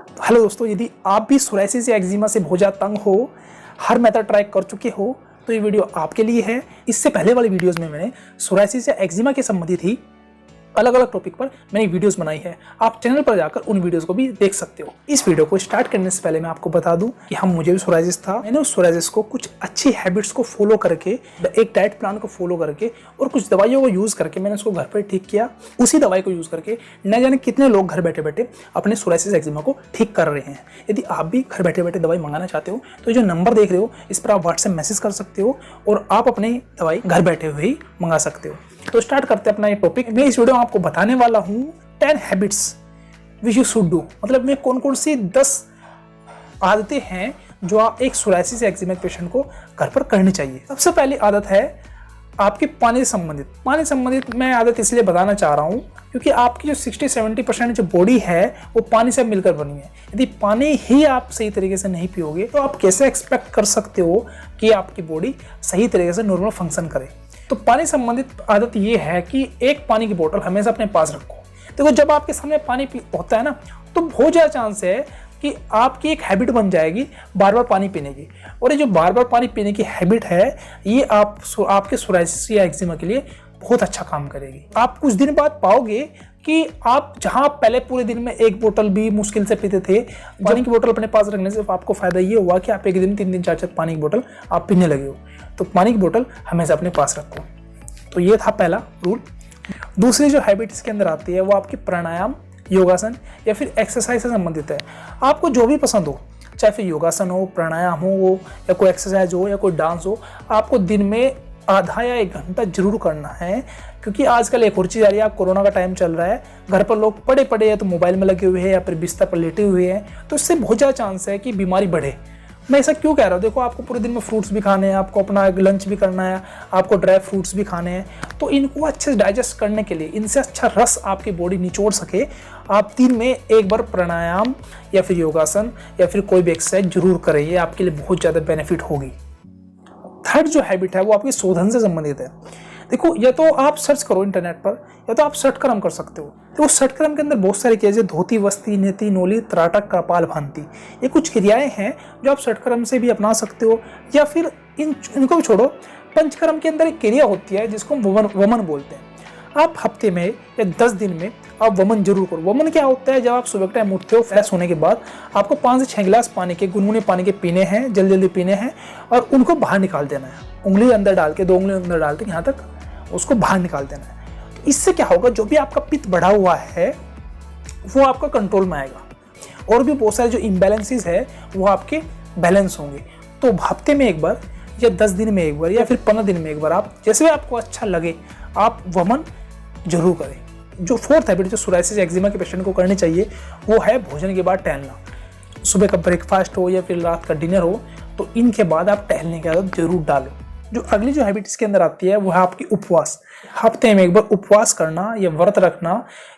तो हेलो दोस्तों, यदि आप भी सोरायसिस या एक्जिमा से बहुत ज़्यादा तंग हो, हर मेथड ट्राई कर चुके हो, तो ये वीडियो आपके लिए है। इससे पहले वाली वीडियोस में मैंने सोरायसिस या एक्जिमा के संबंधित ही अलग अलग टॉपिक पर मैंने वीडियोस बनाई है। आप चैनल पर जाकर उन वीडियोस को भी देख सकते हो। इस वीडियो को स्टार्ट करने से पहले मैं आपको बता दूं कि मुझे भी सोरायसिस था। मैंने उस सोरायसिस को कुछ अच्छी हैबिट्स को फॉलो करके, एक डाइट प्लान को फॉलो करके और कुछ दवाइयों को यूज करके मैंने उसको घर पर ठीक किया। उसी दवाई को यूज करके न जाने कितने लोग घर बैठे बैठे अपने सोरायसिस एक्जिमा को ठीक कर रहे हैं। यदि आप भी घर बैठे बैठे दवाई मंगाना चाहते हो तो जो नंबर देख रहे हो इस पर आप व्हाट्सएप मैसेज कर सकते हो और आप अपनी दवाई घर बैठे हुए ही मंगा सकते हो। तो स्टार्ट करते हैं अपना ये टॉपिक। मैं इस वीडियो में आपको बताने वाला हूँ 10 habits which you should do, मतलब मैं कौन कौन सी 10 आदतें हैं जो आप एक सोरायसिस एक्जिमा पेशेंट को घर पर करनी चाहिए। सबसे पहली आदत है आपके पानी से संबंधित मैं आदत इसलिए बताना चाह रहा हूँ क्योंकि आपकी जो 60-70% जो बॉडी है वो पानी से मिलकर बनी है। यदि पानी ही आप सही तरीके से नहीं पियोगे तो आप कैसे एक्सपेक्ट कर सकते हो कि आपकी बॉडी सही तरीके से नॉर्मल फंक्शन करे। तो पानी संबंधित आदत ये है कि एक पानी की बोतल हमेशा अपने पास रखो। देखो, जब आपके सामने पानी होता है ना तो बहुत ज़्यादा चांस है कि आपकी एक हैबिट बन जाएगी बार बार पानी पीने की, और ये जो बार बार पानी पीने की हैबिट है ये आपके सोरायसिस या एक्जिमा के लिए बहुत अच्छा काम करेगी। आप कुछ दिन बाद पाओगे कि आप जहां पहले पूरे दिन में एक बोतल भी मुश्किल से पीते थे, पानी की बोतल अपने पास रखने से आपको फायदा ये हुआ कि आप एक दिन 3-3 4-4 पानी की बोतल आप पीने लगे हो। तो पानी की बोतल हमेशा अपने पास रखो। तो ये था पहला रूल। दूसरी जो हैबिट इसके अंदर आती है वो आपकी प्राणायाम, योगासन या फिर एक्सरसाइज से संबंधित है। आपको जो भी पसंद हो, चाहे फिर योगासन हो, प्राणायाम हो या कोई एक्सरसाइज हो या कोई डांस हो, आपको दिन में आधा या 1 घंटा जरूर करना है। क्योंकि आजकल एक और चीज़ आ रही है, आप कोरोना का टाइम चल रहा है, घर पर लोग पड़े पड़े या तो मोबाइल में लगे हुए हैं या फिर बिस्तर पर लेटे हुए हैं, तो इससे बहुत ज़्यादा चांस है कि बीमारी बढ़े। मैं ऐसा क्यों कह रहा हूँ? देखो, आपको पूरे दिन में फ्रूट्स भी खाने हैं, आपको अपना लंच भी करना है, आपको ड्राई फ्रूट्स भी खाने हैं, तो इनको अच्छे से डाइजेस्ट करने के लिए, इनसे अच्छा रस आपकी बॉडी निचोड़ सके, आप दिन में एक बार प्राणायाम या फिर योगासन या फिर कोई भी एक्सरसाइज जरूर करें। ये आपके लिए बहुत ज़्यादा बेनिफिट होगी। थर्ड जो हैबिट है वो आपकी शोधन से संबंधित है। देखो, या तो आप सर्च करो इंटरनेट पर या तो आप षटक्रम कर सकते हो। तो षटक्रम के अंदर बहुत सारी क्रियाएं, धोती, वस्ती, नेति, नोली, त्राटक, कपाल भांति, ये कुछ क्रियाएं हैं जो आप षटक्रम से भी अपना सकते हो। या फिर इनको भी छोड़ो, पंचकर्म के अंदर एक क्रिया होती है जिसको वमन बोलते हैं। आप हफ्ते में या 10 दिन में आप वमन जरूर करो। वमन क्या होता है? जब आप सुबह के टाइम उठते हो, फ्रेश होने के बाद आपको 5 से 6 गिलास पानी के, गुनगुने पानी के पीने हैं, जल्दी जल्दी पीने हैं और उनको बाहर निकाल देना है। उंगली अंदर डाल के, 2 उंगली अंदर डाल के यहाँ तक उसको बाहर निकाल देना है। तो इससे क्या होगा, जो भी आपका पित्त बढ़ा हुआ है वो आपका कंट्रोल में आएगा और भी बहुत सारे जो इम्बैलेंसेस है वो आपके बैलेंस होंगे। तो हफ्ते में एक बार या 10 दिन में एक बार या फिर 15 दिन में एक बार, आप जैसे भी आपको अच्छा लगे आप वमन जरूर करें। जो फोर्थ हैबिट जो सोरायसिस एक्जिमा के पेशेंट को करनी चाहिए वो है भोजन के बाद टहलना। सुबह का ब्रेकफास्ट हो या फिर रात का डिनर हो, तो इनके बाद आप टहलने की आदत जरूर डालो। जो अगली जो हैबिट इसके अंदर आती है वो है आपकी उपवास। हफ्ते में एक बार उपवास करना या व्रत रखना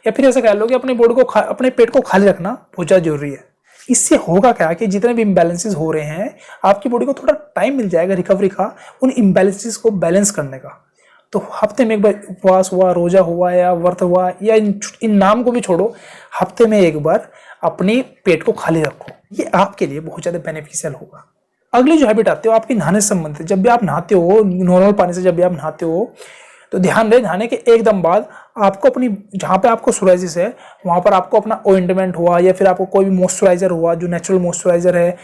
या फिर ऐसा कह लो कि अपने बॉडी को अपने पेट को खाली रखना बहुत ज़्यादा जरूरी है। इससे होगा क्या कि जितने भी इम्बैलेंसेस हो रहे हैं, आपकी बॉडी को थोड़ा टाइम मिल जाएगा रिकवरी का, उन इम्बैलेंसेस को बैलेंस करने का। तो हफ्ते में एक बार उपवास हुआ, रोजा हुआ या व्रत हुआ या इन नाम को भी छोड़ो, हफ्ते में एक बार अपने पेट को खाली रखो। ये आपके लिए बहुत ज़्यादा बेनिफिशियल होगा। अगली जो हैबिट आती है आपकी नहाने से संबंधित। जब भी आप नहाते हो, नॉर्मल पानी से जब भी आप नहाते हो तो ध्यान रहे, नहाने के एकदम बाद आपको अपनी, जहाँ पे आपको सोरायसिस है वहाँ पर आपको अपना ऑइंटमेंट हुआ या फिर आपको कोई भी मॉइस्चराइजर हुआ जो नेचुरल मॉइस्चराइजर है,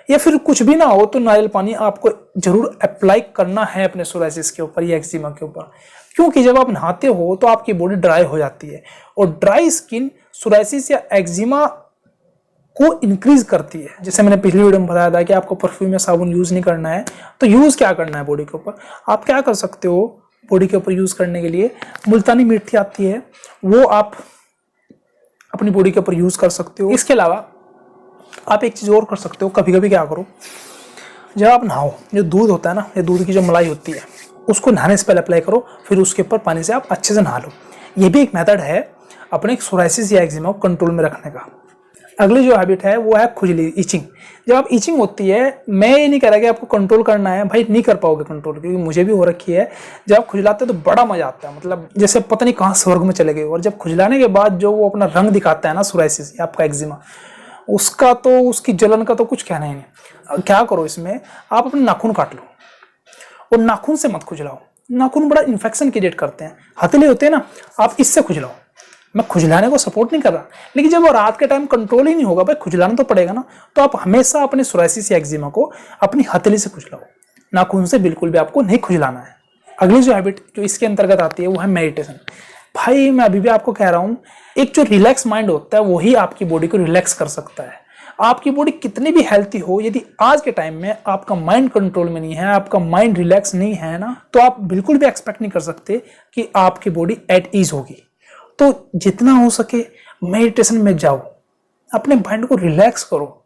या फिर कुछ भी ना हो तो नारियल पानी आपको जरूर अप्लाई करना है अपने सोरायसिस के ऊपर या एक्जिमा के ऊपर। क्योंकि जब आप नहाते हो तो आपकी बॉडी ड्राई हो जाती है और ड्राई स्किन सोरायसिस या एक्जिमा को इंक्रीज करती है। जैसे मैंने पिछली वीडियो में बताया था कि आपको परफ्यूम या साबुन यूज नहीं करना है, तो यूज क्या करना है बॉडी के ऊपर, आप क्या कर सकते हो बॉडी के ऊपर यूज करने के लिए, मुल्तानी मिट्टी आती है वो आप अपनी बॉडी के ऊपर यूज कर सकते हो। इसके अलावा आप एक चीज और कर सकते हो, कभी कभी क्या करो, जब आप नहाओ, जो दूध होता है ना, ये दूध की जो मलाई होती है उसको नहाने से पहले अप्लाई करो, फिर उसके ऊपर पानी से आप अच्छे से नहा लो। ये भी एक मेथड है अपने सोरायसिस या एक्जिमा को कंट्रोल में रखने का। अगली जो हैबिट है वो है खुजली, इचिंग। जब आप इचिंग होती है, मैं ये नहीं कह रहा कि आपको कंट्रोल करना है, भाई नहीं कर पाओगे कंट्रोल, क्योंकि मुझे भी हो रखी है। जब आप खुजलाते हो तो बड़ा मजा आता है, मतलब जैसे पता नहीं कहाँ स्वर्ग में चले गए। और जब खुजलाने के बाद जो वो अपना रंग दिखाता है ना सोरायसिस या आपका एक्जिमा, उसका तो, उसकी जलन का तो कुछ कहना ही नहीं। क्या करो इसमें, आप अपने नाखून काट लो और नाखून से मत खुजलाओ। नाखून बड़ा इन्फेक्शन क्रिएट करते हैं, हथेली होते हैं ना, आप इससे खुजलाओ। मैं खुजलाने को सपोर्ट नहीं कर रहा, लेकिन जब वो रात के टाइम कंट्रोल ही नहीं होगा, भाई खुजलाना तो पड़ेगा ना, तो आप हमेशा अपने सोराइसिस या एक्जिमा को अपनी हथेली से खुजलाओ, नाखून से बिल्कुल भी आपको नहीं खुजलाना है। अगली जो हैबिट जो इसके अंतर्गत आती है वो है मेडिटेशन। भाई मैं अभी भी आपको कह रहा हूँ, एक जो रिलैक्स माइंड होता है वही आपकी बॉडी को रिलैक्स कर सकता है। आपकी बॉडी कितनी भी हेल्थी हो, यदि आज के टाइम में आपका माइंड कंट्रोल में नहीं है, आपका माइंड रिलैक्स नहीं है ना, तो आप बिल्कुल भी एक्सपेक्ट नहीं कर सकते कि आपकी बॉडी एट ईज होगी। तो जितना हो सके मेडिटेशन में जाओ, अपने माइंड को रिलैक्स करो,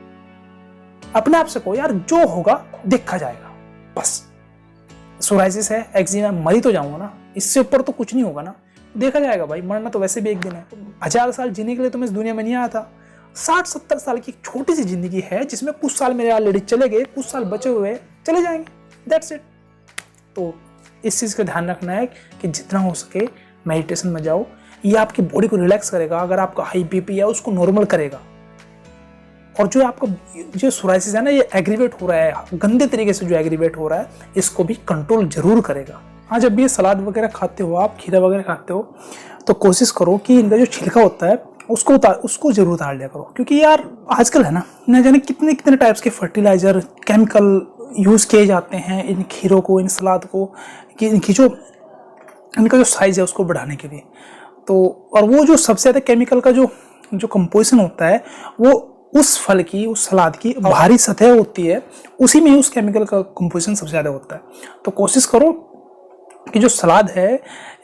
अपने आप से कहो यार जो होगा देखा जाएगा। बस सोराइसिस है, एक्जिमा, मरी तो जाऊंगा ना, इससे ऊपर तो कुछ नहीं होगा ना, देखा जाएगा भाई, मरना तो वैसे भी एक दिन है। 1000 साल जीने के लिए तो मैं इस दुनिया में नहीं आया था। 60-70 साल की एक छोटी सी जिंदगी है जिसमें कुछ साल मेरे ऑलरेडी चले गए, कुछ साल बचे हुए चले जाएंगे, दैट्स इट। तो इस चीज़ का ध्यान रखना है कि जितना हो सके मेडिटेशन में जाओ, ये आपकी बॉडी को रिलैक्स करेगा। अगर आपका हाई बीपी है उसको नॉर्मल करेगा, और जो आपका जो सोराइसिस है ना, ये एग्रीवेट हो रहा है गंदे तरीके से, जो एग्रीवेट हो रहा है इसको भी कंट्रोल जरूर करेगा। हाँ, जब भी ये सलाद वगैरह खाते हो, आप खीरा वगैरह खाते हो, तो कोशिश करो कि इनका जो छिलका होता है उसको जरूर उतार लिया करो, क्योंकि यार आजकल है ना, न जाने कितने कितने टाइप्स के फर्टिलाइजर, केमिकल यूज़ किए जाते हैं इन खीरों को, इन सलाद को, कि इनका जो साइज़ है उसको बढ़ाने के लिए। तो और वो जो सबसे ज़्यादा केमिकल का जो कंपोजिशन होता है, वो उस फल की, उस सलाद की बाहरी सतह होती है, उसी में उस केमिकल का कंपोजिशन सबसे ज़्यादा होता है। तो कोशिश करो कि जो सलाद है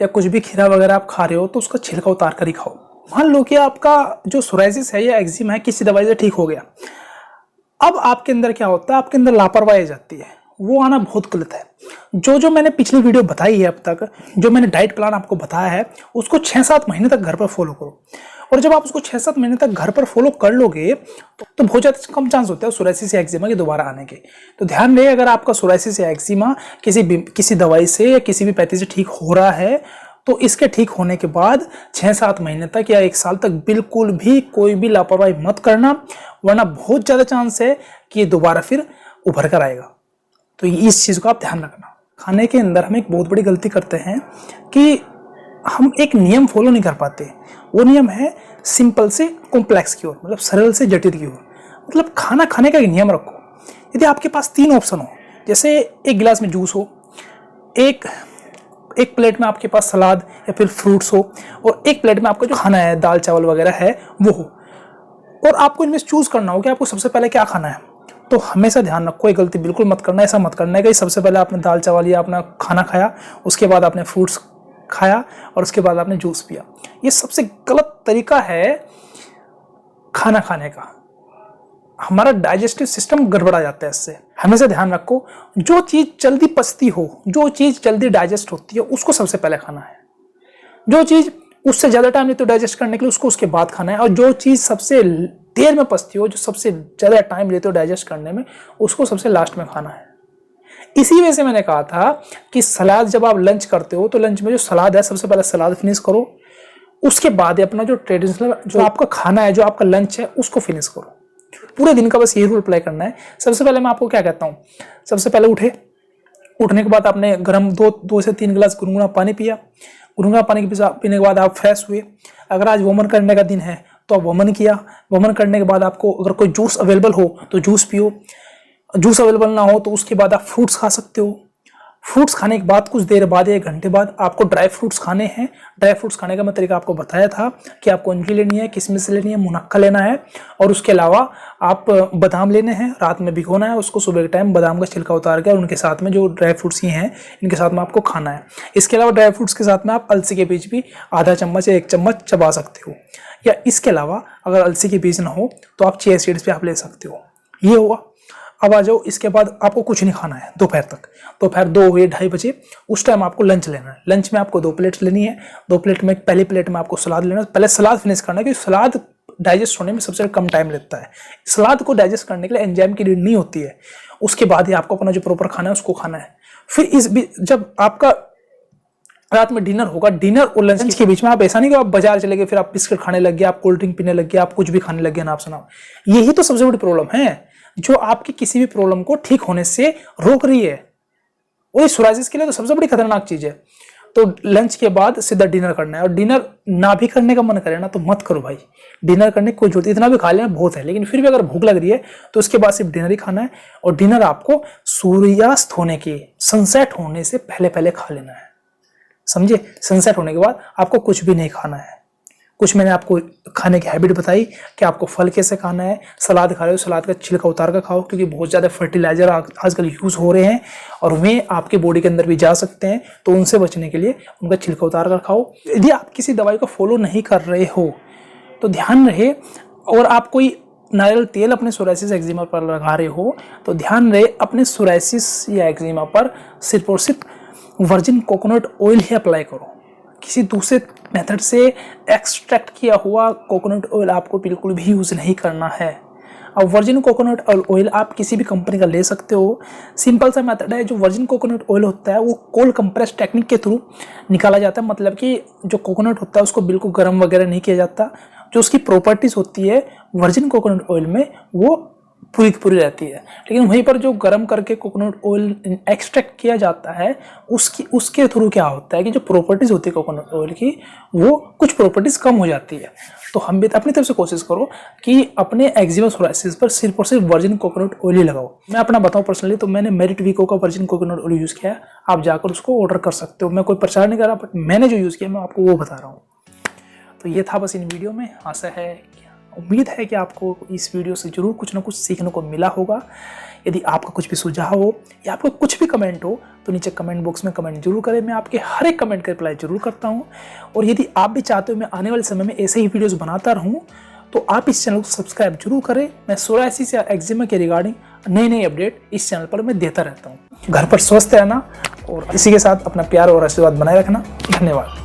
या कुछ भी खीरा वगैरह आप खा रहे हो, तो उसका छिलका उतार कर ही खाओ। मान लो कि आपका जो सोराइसिस है या एक्जिमा है किसी दवाई से ठीक हो गया, अब आपके अंदर क्या होता है, आपके अंदर लापरवाही आ जाती है, वो आना बहुत गलत है। जो मैंने पिछली वीडियो बताई है, अब तक जो मैंने डाइट प्लान आपको बताया है, उसको 6-7 महीने तक घर पर फॉलो करो। और जब आप उसको 6-7 महीने तक घर पर फॉलो कर लोगे तो बहुत ज़्यादा कम चांस होता है सोराइसिस या एक्जिमा के दोबारा आने के। तो ध्यान रहे, अगर आपका सोराइसिस या एक्जिमा किसी दवाई से या किसी भी पैथी से ठीक हो रहा है, तो इसके ठीक होने के बाद 6-7 महीने तक या 1 साल तक बिल्कुल भी कोई भी लापरवाही मत करना, वरना बहुत ज़्यादा चांस है कि ये दोबारा फिर उभर कर आएगा। तो इस चीज़ को आप ध्यान रखना। खाने के अंदर हम एक बहुत बड़ी गलती करते हैं कि हम एक नियम फॉलो नहीं कर पाते। वो नियम है सिंपल से कॉम्प्लेक्स की ओर, मतलब सरल से जटिल की ओर। मतलब खाना खाने का एक नियम रखो। यदि आपके पास 3 ऑप्शन हो, जैसे एक गिलास में जूस हो, एक प्लेट में आपके पास सलाद या फिर फ्रूट्स हो, और एक प्लेट में आपका जो खाना है दाल चावल वगैरह है वो हो, और आपको इनमें चूज करना हो कि आपको सबसे पहले क्या खाना है, तो हमेशा ध्यान रखो, ये गलती बिल्कुल मत करना। ऐसा मत करना है कि सबसे पहले आपने दाल चावल या अपना खाना खाया, उसके बाद आपने फ्रूट्स खाया और उसके बाद आपने जूस पिया। ये सबसे गलत तरीका है खाना खाने का। हमारा डाइजेस्टिव सिस्टम गड़बड़ा जाता है इससे। हमेशा ध्यान रखो, जो चीज़ जल्दी पचती हो, जो चीज़ जल्दी डाइजेस्ट होती है, उसको सबसे पहले खाना है। जो चीज़ उससे ज़्यादा टाइम लेती हो डाइजेस्ट करने के लिए, उसको उसके बाद खाना है। और जो चीज़ सबसे देर में पचती हो, जो सबसे ज़्यादा टाइम लेते हो डाइजेस्ट करने में, उसको सबसे लास्ट में खाना है। इसी वजह से मैंने कहा था कि सलाद जब आप लंच करते हो, तो लंच में जो सलाद है सबसे पहले सलाद फिनिश करो, उसके बाद अपना जो ट्रेडिशनल जो आपका खाना है, जो आपका लंच है, उसको फिनिश करो। पूरे दिन का बस ये रूल अप्लाई करना है। सबसे पहले मैं आपको क्या कहता हूँ, सबसे पहले उठने के बाद आपने गर्म 2 से 3 गिलास गुनगुना पानी पिया। गुनगुना पानी पीने के बाद आप फ्रेश हुए। अगर आज वमन करने का दिन है तो आप वमन किया। वमन करने के बाद आपको अगर कोई जूस अवेलेबल हो तो जूस पियो। जूस अवेलेबल ना हो तो उसके बाद आप फ्रूट्स खा सकते हो। फ्रूट्स खाने के बाद कुछ देर बाद, 1 घंटे बाद, आपको ड्राई फ्रूट्स खाने हैं। ड्राई फ्रूट्स खाने का मैं तरीका आपको बताया था कि आपको इमली लेनी है, किशमिश लेनी है, मुनक्का लेना है, और उसके अलावा आप बादाम लेने हैं, रात में भिगोना है उसको, सुबह के टाइम बादाम का छिलका उतार के, और उनके साथ में जो ड्राई फ्रूट्स ही हैं इनके साथ में आपको खाना है। इसके अलावा ड्राई फ्रूट्स के साथ में आप अलसी के बीज भी आधा चम्मच या 1 चम्मच चबा सकते हो, या इसके अलावा अगर अलसी के बीज ना हो तो आप चिया सीड्स भी आप ले सकते हो। ये हुआ। अब आ जाओ, इसके बाद आपको कुछ नहीं खाना है दोपहर तक। दोपहर 2 या 2:30 बजे उस टाइम आपको लंच लेना है। लंच में आपको 2 प्लेट्स लेनी है। 2 प्लेट में, पहली प्लेट में आपको सलाद लेना है। पहले सलाद फिनिश करना है, क्योंकि सलाद डाइजेस्ट होने में सबसे कम टाइम लगता है। सलाद को डाइजेस्ट करने के लिए एंजाइम की नीड नहीं होती है। उसके बाद ही आपको अपना जो प्रॉपर खाना है उसको खाना है। फिर जब रात में डिनर होगा, डिनर और लंच के बीच में आप ऐसा नहीं कि आप बाजार चले गए, फिर आप बिस्किट खाने लग गए, आप कोल्ड ड्रिंक पीने लग गए, आप कुछ भी खाने लग गए ना आप सुनाओ। यही तो सबसे बड़ी प्रॉब्लम है जो आपकी किसी भी प्रॉब्लम को ठीक होने से रोक रही है। वही सोराइसिस के लिए तो सबसे बड़ी खतरनाक चीज है। तो लंच के बाद सीधा डिनर करना है, और डिनर ना भी करने का मन करे ना तो मत करो भाई। डिनर करने की कोई जरूरत, इतना भी खा लेना बहुत है, लेकिन फिर भी अगर भूख लग रही है तो उसके बाद सिर्फ डिनर ही खाना है। और डिनर आपको सूर्यास्त होने के, सनसेट होने से पहले पहले खा लेना है, समझे। सनसेट होने के बाद आपको कुछ भी नहीं खाना है। कुछ मैंने आपको खाने की हैबिट बताई कि आपको फल कैसे खाना है। सलाद खा रहे हो, सलाद का छिलका उतार कर खाओ, क्योंकि बहुत ज़्यादा फर्टिलाइजर आजकल यूज़ हो रहे हैं और वे आपके बॉडी के अंदर भी जा सकते हैं, तो उनसे बचने के लिए उनका छिलका उतार कर खाओ। यदि आप किसी दवाई को फॉलो नहीं कर रहे हो तो ध्यान रहे, और आप कोई नारियल तेल अपने सोराइसिस एक्जिमा पर लगा रहे हो तो ध्यान रहे अपने सोराइसिस या एक्जिमा पर सिर्फ और सिर्फ वर्जिन कोकोनट ऑयल ही अप्लाई करो। किसी दूसरे मेथड से एक्सट्रैक्ट किया हुआ कोकोनट ऑयल आपको बिल्कुल भी यूज़ नहीं करना है। अब वर्जिन कोकोनट ऑयल आप किसी भी कंपनी का ले सकते हो। सिंपल सा मेथड है। जो वर्जिन कोकोनट ऑयल होता है वो कोल्ड कंप्रेस टेक्निक के थ्रू निकाला जाता है, मतलब कि जो कोकोनट होता है उसको बिल्कुल गर्म वगैरह नहीं किया जाता। जो उसकी प्रॉपर्टीज़ होती है वर्जिन कोकोनट ऑयल में वो पूरी की पूरी रहती है, लेकिन वहीं पर जो गर्म करके कोकोनट ऑयल एक्सट्रैक्ट किया जाता है उसके थ्रू क्या होता है कि जो प्रॉपर्टीज़ होती है कोकोनट ऑयल की वो कुछ प्रॉपर्टीज़ कम हो जाती है। तो हम भी अपनी तरफ से कोशिश करो कि अपने एक्जिमा सोराइसिस पर सिर्फ और सिर्फ वर्जिन कोकोनट ऑयल ही लगाओ। मैं अपना बताऊं पर्सनली तो मैंने मेरिट वीको का वर्जिन कोकोनट ऑयल यूज़ किया है। आप जाकर उसको ऑर्डर कर सकते हो। मैं कोई प्रचार नहीं कर रहा, बट मैंने जो यूज़ किया मैं आपको वो बता रहा हूँ। तो ये था बस इन वीडियो में। आशा है, उम्मीद है कि आपको इस वीडियो से जरूर कुछ ना कुछ सीखने को मिला होगा। यदि आपका कुछ भी सुझाव हो या आपको कुछ भी कमेंट हो तो नीचे कमेंट बॉक्स में कमेंट जरूर करें। मैं आपके हर एक कमेंट का रिप्लाई जरूर करता हूं। और यदि आप भी चाहते हो मैं आने वाले समय में ऐसे ही वीडियोस बनाता रहूं तो आप इस चैनल को सब्सक्राइब जरूर करें। मैं सोराइसिस या एक्जिमा के रिगार्डिंग नई नई अपडेट इस चैनल पर मैं देता रहता हूँ। घर पर स्वस्थ रहना और इसी के साथ अपना प्यार और आशीर्वाद बनाए रखना। धन्यवाद।